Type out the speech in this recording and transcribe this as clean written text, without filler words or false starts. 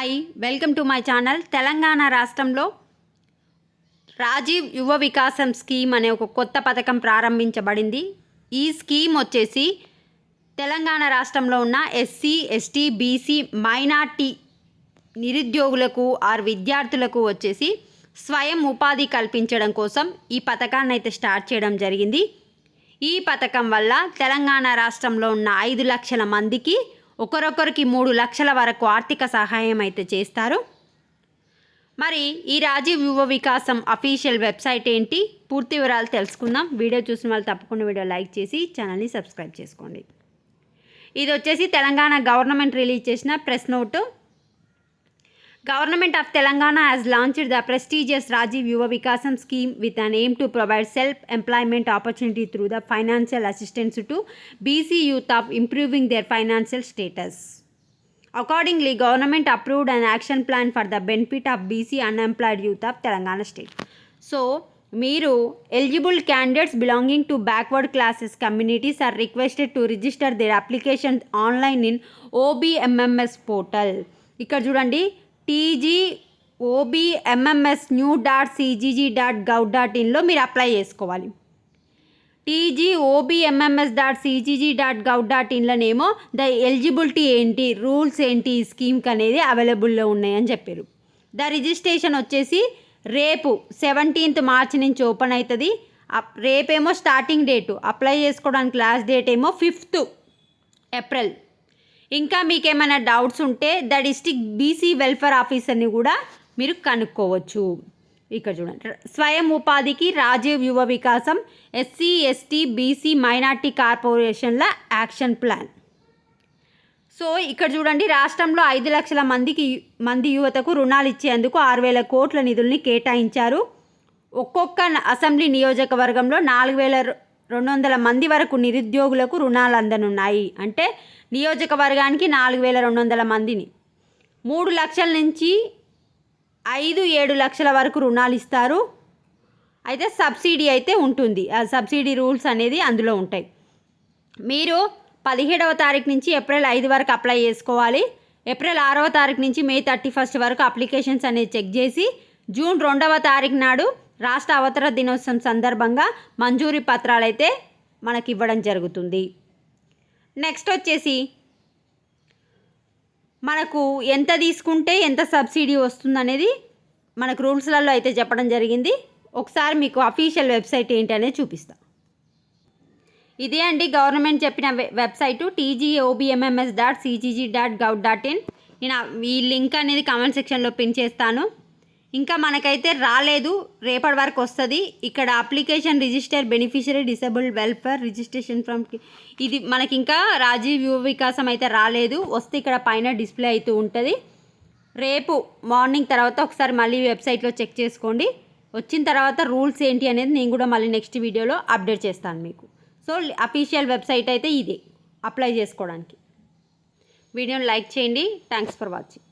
Hi welcome to my channel. Telangana రాష్ట్రంలో రాజీవ్ యువ వికాసం స్కీమ్ అనే ఒక కొత్త పథకం ప్రారంభించబడింది. ఈ స్కీమ్ వచ్చేసి తెలంగాణ రాష్ట్రంలో ఉన్న ఎస్సీ, ఎస్టీ, బీసీ, మైనార్టీ నిరుద్యోగులకు విద్యార్థులకు వచ్చేసి స్వయం ఉపాధి కల్పించడం కోసం ఈ పథకాన్ని అయితే స్టార్ట్ చేయడం జరిగింది. ఈ పథకం వల్ల తెలంగాణ రాష్ట్రంలో ఉన్న 5 లక్షల మందికి ఒకరొకరికి 3 లక్షల వరకు ఆర్థిక సహాయం అయితే చేస్తారు. మరి ఈ రాజీవ్ యువ వికాసం అఫీషియల్ వెబ్సైట్ ఏంటి, పూర్తి వివరాలు తెలుసుకుందాం. వీడియో చూసిన వాళ్ళు తప్పకుండా వీడియో లైక్ చేసి ఛానల్ని సబ్స్క్రైబ్ చేసుకోండి. ఇది వచ్చేసి తెలంగాణ గవర్నమెంట్ రిలీజ్ చేసిన press note. Government of Telangana has launched the prestigious Rajiv Yuva Vikasam scheme with an aim to provide self-employment opportunity through the financial assistance to BC youth of improving their financial status. Accordingly, government approved an action plan for the benefit of BC unemployed youth of Telangana state. So, మీరు eligible candidates belonging to backward classes communities are requested to register their application online in OBMMS portal. ఇక్కడ చూడండి, tgobmms.new.cgg.gov.inలో మీరు apply చేసుకోవాలి. tgobmms.cgg.gov.inలోనేమో the eligibility ఏంటి, rules ఏంటి, ఈ స్కీమ్కి అనేది అవైలబుల్లో ఉన్నాయని చెప్పారు. ద రిజిస్ట్రేషన్ వచ్చేసి రేపు 17th మార్చ్ నుంచి ఓపెన్ అవుతుంది. రేపేమో స్టార్టింగ్ డేటు, అప్లై చేసుకోవడానికి లాస్ట్ డేట్ ఏమో 5th ఏప్రిల్. ఇంకా మీకు ఏమైనా డౌట్స్ ఉంటే ద డిస్ట్రిక్ట్ బీసీ వెల్ఫేర్ ఆఫీసర్ని కూడా మీరు కనుక్కోవచ్చు. ఇక్కడ చూడండి, స్వయం ఉపాధికి రాజీవ్ యువ వికాసం ఎస్సీ, ఎస్టీ, బీసీ, మైనార్టీ కార్పొరేషన్ల యాక్షన్ ప్లాన్. సో ఇక్కడ చూడండి, రాష్ట్రంలో 5 లక్షల మంది యువతకు రుణాలు ఇచ్చేందుకు 6,000 కోట్ల నిధుల్ని కేటాయించారు. ఒక్కొక్క అసెంబ్లీ నియోజకవర్గంలో 4,200 మంది వరకు నిరుద్యోగులకు రుణాలు అందనున్నాయి. అంటే నియోజకవర్గానికి 4,200 మందిని 3 లక్షల నుంచి 5-7 లక్షల వరకు రుణాలు ఇస్తారు. అయితే సబ్సిడీ అయితే ఉంటుంది. ఆ సబ్సిడీ రూల్స్ అనేది అందులో ఉంటాయి. మీరు 17వ తారీఖు నుంచి ఏప్రిల్ 5 వరకు అప్లై చేసుకోవాలి. ఏప్రిల్ 6వ తారీఖు నుంచి మే 31 వరకు అప్లికేషన్స్ అనేది చెక్ చేసి జూన్ 2వ తారీఖు నాడు రాష్ట్ర అవతరణ దినోత్సవం సందర్భంగా మంజూరీ పత్రాలు అయితే మనకి ఇవ్వడం జరుగుతుంది. నెక్స్ట్ వచ్చేసి మనకు ఎంత తీసుకుంటే ఎంత సబ్సిడీ వస్తుందనేది మనకు రూల్స్లలో అయితే చెప్పడం జరిగింది. ఒకసారి మీకు అఫీషియల్ వెబ్సైట్ ఏంటి అనేది చూపిస్తా. ఇదే అండి గవర్నమెంట్ చెప్పిన వెబ్సైటు tgobmms.cgg.gov.in. నేను ఈ లింక్ అనేది కామెంట్ సెక్షన్లో పిన్ చేస్తాను. ఇంకా మనకైతే రాలేదు, రేపటి వరకు వస్తుంది. ఇక్కడ application register beneficiary disabled welfare registration from, ఇది మనకి ఇంకా రాజీవ్ యువ వికాసం అయితే రాలేదు. వస్తే ఇక్కడ పైన డిస్ప్లే అవుతూ ఉంటుంది. రేపు మార్నింగ్ తర్వాత ఒకసారి మళ్ళీ వెబ్సైట్లో చెక్ చేసుకోండి. వచ్చిన తర్వాత రూల్స్ ఏంటి అనేది నేను కూడా మళ్ళీ నెక్స్ట్ వీడియోలో అప్డేట్ చేస్తాను మీకు. సో అఫీషియల్ వెబ్సైట్ అయితే ఇదే అప్లై చేసుకోవడానికి. వీడియోని లైక్ చేయండి. Thanks for watching.